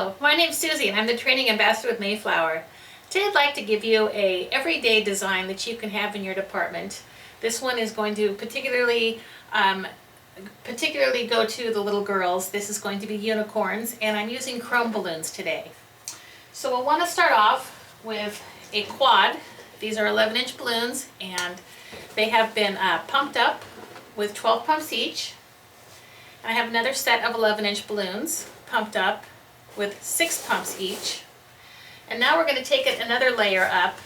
Hello, my name's Susie and I'm the training ambassador with Mayflower. Today I'd like to give you a everyday design that you can have in your department. This one is going to particularly go to the little girls. This is going to be unicorns, and I'm using chrome balloons today. So we'll want to start off with a quad. These are 11-inch balloons, and they have been pumped up with 12 pumps each. And I have another set of 11-inch balloons pumped up with 6 pumps each. And now we're going to take it another layer up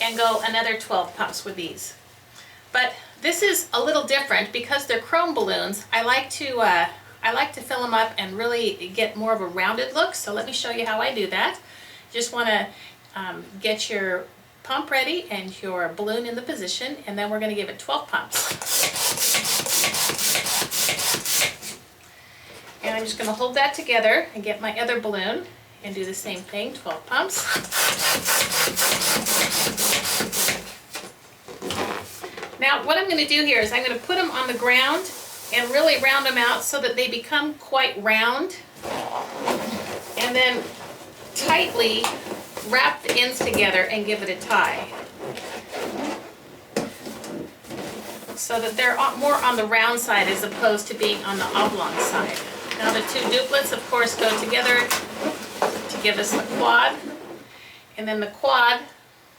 and go another 12 pumps with these. But this is a little different because they're chrome balloons. I like to fill them up and really get more of a rounded look. So let me show you how I do that. Just want to get your pump ready and your balloon in the position, and then we're going to give it 12 pumps. And I'm just going to hold that together and get my other balloon and do the same thing, 12 pumps. Now what I'm going to do here is I'm going to put them on the ground and really round them out so that they become quite round, and then tightly wrap the ends together and give it a tie so that they're more on the round side as opposed to being on the oblong side. Now the two duplets, of course, go together to give us the quad, and then the quad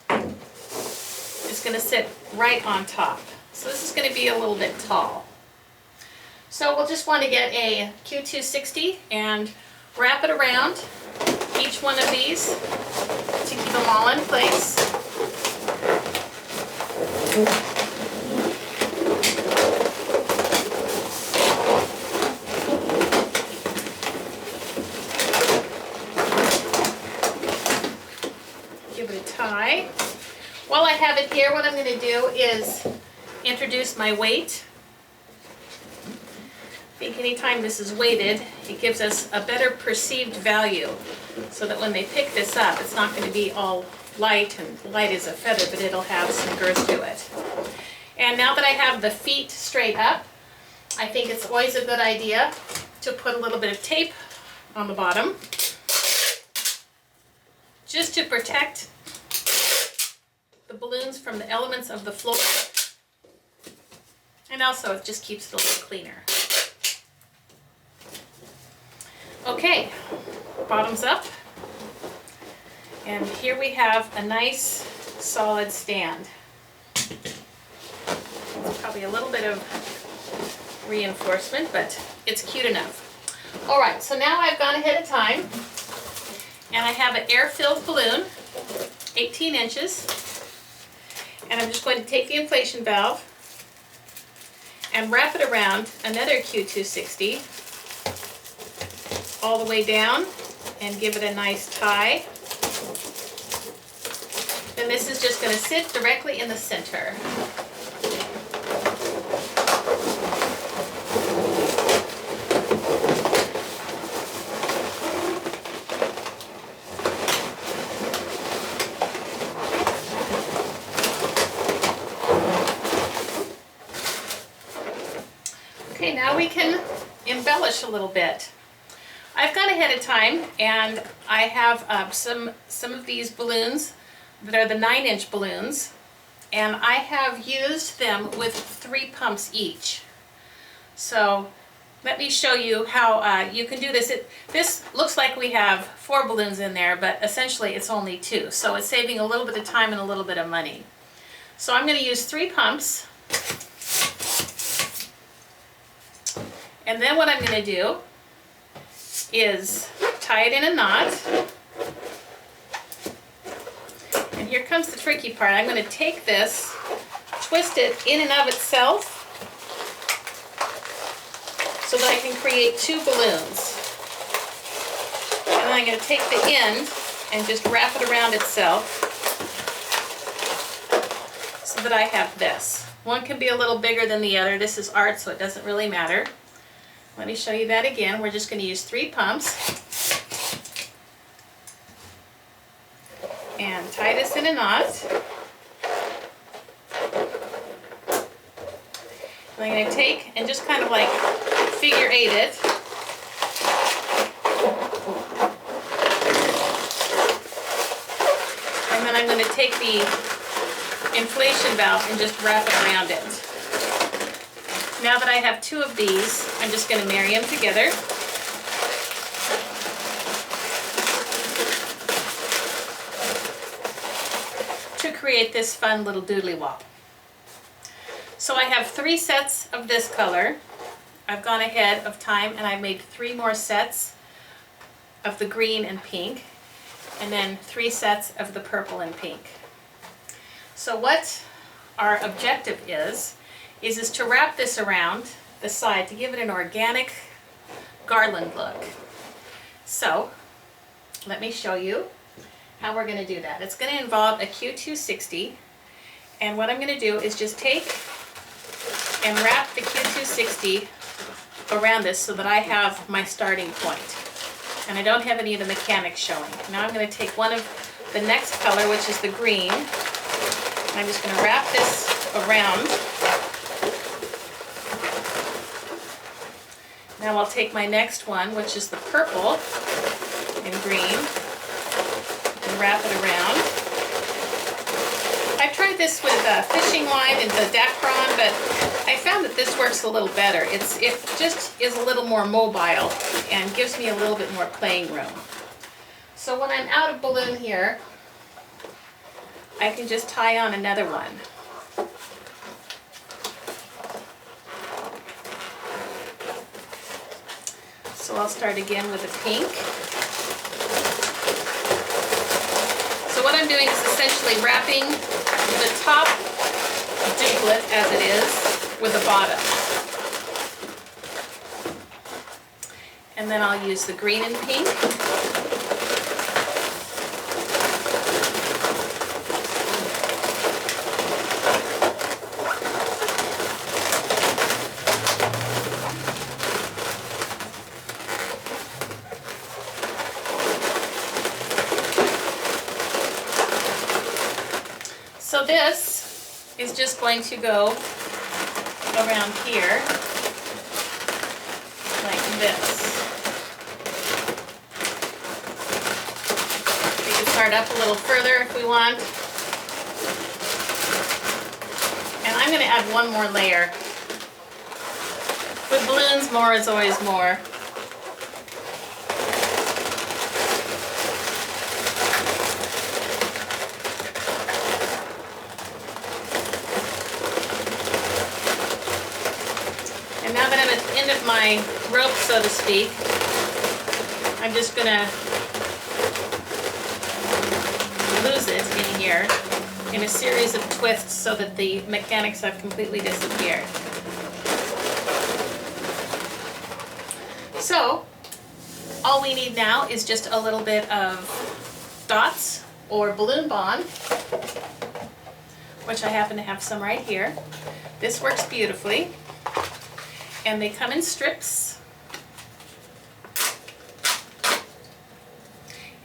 is going to sit right on top. So this is going to be a little bit tall. So we'll just want to get a Q260 and wrap it around each one of these to keep them all in place. Give it a tie. While I have it here, what I'm going to do is introduce my weight. I think anytime this is weighted, it gives us a better perceived value, so that when they pick this up, it's not going to be all light and light as a feather, but it'll have some girth to it. And now that I have the feet straight up, I think it's always a good idea to put a little bit of tape on the bottom, just to protect the balloons from the elements of the floor, and also it just keeps it a little cleaner. Okay, bottoms up, and here we have a nice solid stand. It's probably a little bit of reinforcement, but it's cute enough. Alright, so now I've gone ahead of time, and I have an air-filled balloon, 18 inches, and I'm just going to take the inflation valve and wrap it around another Q260 all the way down and give it a nice tie. Then this is just going to sit directly in the center. Okay, now we can embellish a little bit. I've gone ahead of time, and I have some of these balloons that are the 9-inch balloons, and I have used them with 3 pumps each. So let me show you how you can do this. This looks like we have 4 balloons in there, but essentially it's only 2, so it's saving a little bit of time and a little bit of money. So I'm going to use 3 pumps, and then what I'm going to do is tie it in a knot. And here comes the tricky part. I'm going to take this, twist it in and of itself so that I can create 2 balloons. And then I'm going to take the end and just wrap it around itself so that I have this. One can be a little bigger than the other. This is art, so it doesn't really matter. Let me show you that again. We're just going to use 3 pumps and tie this in a knot. And I'm going to take and just kind of like figure 8 it take the inflation valve and just wrap it around it. Now that I have 2 of these, I'm just going to marry them together. To create this fun little doodly wop. So I have 3 sets of this color. I've gone ahead of time and I've made 3 more sets of the green and pink, and then 3 sets of the purple and pink. So what our objective is to wrap this around the side to give it an organic garland look. So let me show you how we're going to do that. It's going to involve a Q260, and what I'm going to do is just take and wrap the Q260 around this so that I have my starting point. And I don't have any of the mechanics showing. Now I'm going to take one of the next color, which is the green, and I'm just going to wrap this around. Now I'll take my next one, which is the purple and green, and wrap it around. I tried this with fishing line and the decor, but I found that this works a little better. It just is a little more mobile and gives me a little bit more playing room. So when I'm out of balloon here, I can just tie on another one. So I'll start again with a pink. So what I'm doing is essentially wrapping the top doublet as it is with the bottom. And then I'll use the green and pink. So this is just going to go around here like this. We can start up a little further if we want. And I'm going to add one more layer. With balloons, more is always more. And now that I'm at the end of my rope, so to speak, I'm just going to lose it in here in a series of twists so that the mechanics have completely disappeared. So, all we need now is just a little bit of dots or balloon bond, which I happen to have some right here. This works beautifully. And they come in strips.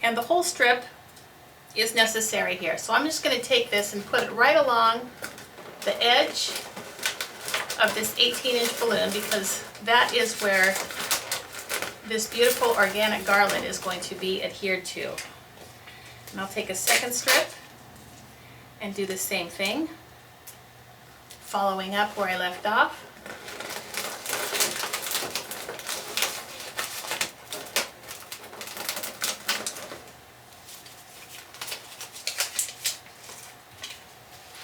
And the whole strip is necessary here. So I'm just going to take this and put it right along the edge of this 18-inch balloon, because that is where this beautiful organic garland is going to be adhered to. And I'll take a second strip and do the same thing, following up where I left off.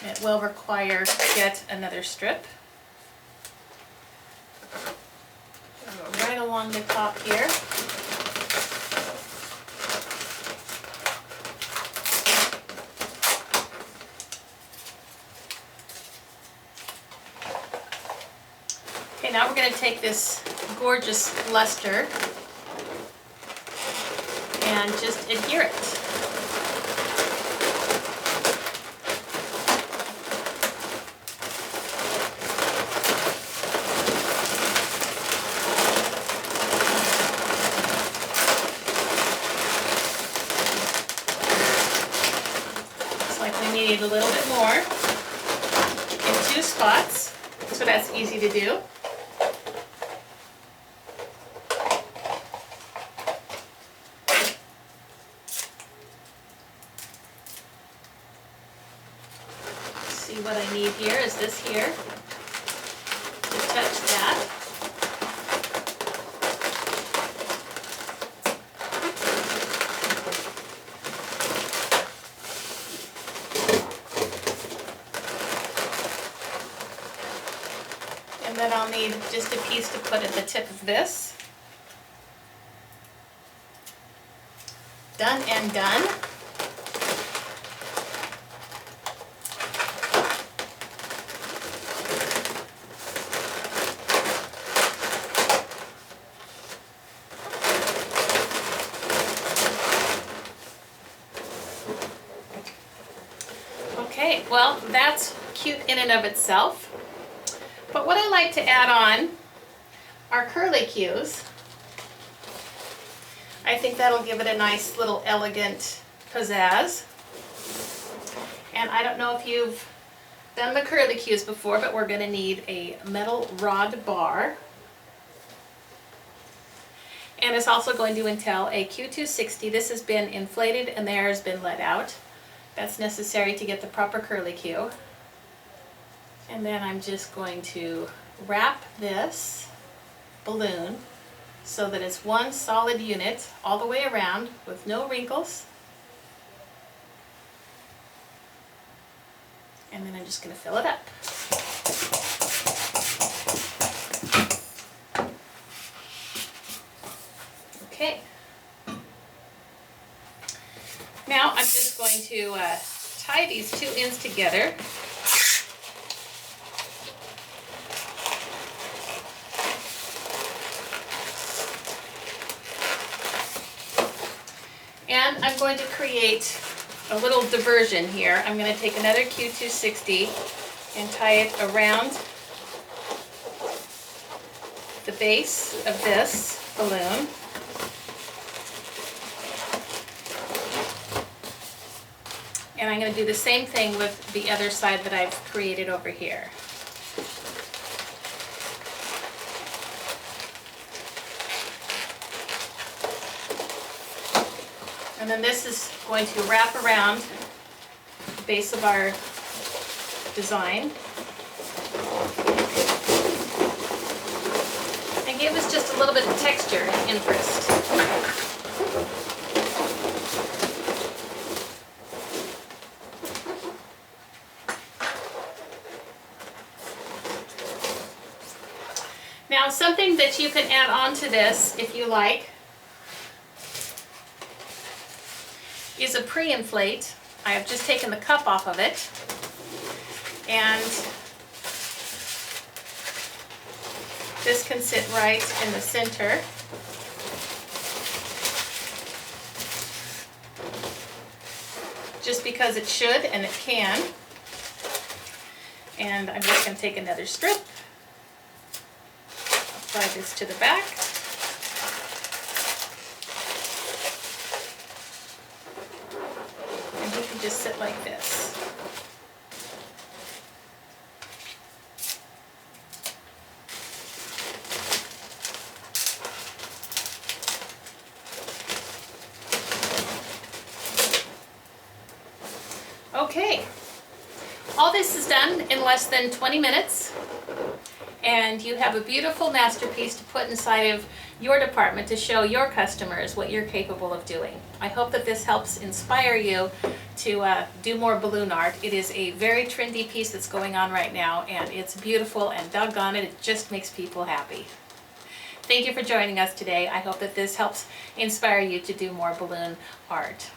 It will require yet another strip. I'll go right along the top here. Okay, now we're going to take this gorgeous luster and just adhere it. Need a little bit more in 2 spots, so that's easy to do. And what I need here is this here to touch that. And then I'll need just a piece to put at the tip of this. Done and done. Okay, well, that's cute in and of itself. But what I like to add on are curlicues. I think that'll give it a nice little elegant pizzazz. And I don't know if you've done the curlicues before, but we're going to need a metal rod bar. And it's also going to entail a Q260. This has been inflated and the air has been let out. That's necessary to get the proper curlicue. And then I'm just going to wrap this balloon so that it's one solid unit all the way around with no wrinkles. And then I'm just going to fill it up. Okay. Now I'm just going to tie these two ends together. And I'm going to create a little diversion here. I'm going to take another Q260 and tie it around the base of this balloon. And I'm going to do the same thing with the other side that I've created over here. And then this is going to wrap around the base of our design and give us just a little bit of texture and interest. Now, something that you can add on to this, if you like, is a pre-inflate. I have just taken the cup off of it, and this can sit right in the center. Just because it should, and it can. And I'm just going to take another strip, apply this to the back. Just sit like this. Okay, all this is done in less than 20 minutes, and you have a beautiful masterpiece to put inside of your department to show your customers what you're capable of doing. I hope that this helps inspire you to do more balloon art. It is a very trendy piece that's going on right now, and it's beautiful, and doggone it, it just makes people happy. Thank you for joining us today. I hope that this helps inspire you to do more balloon art.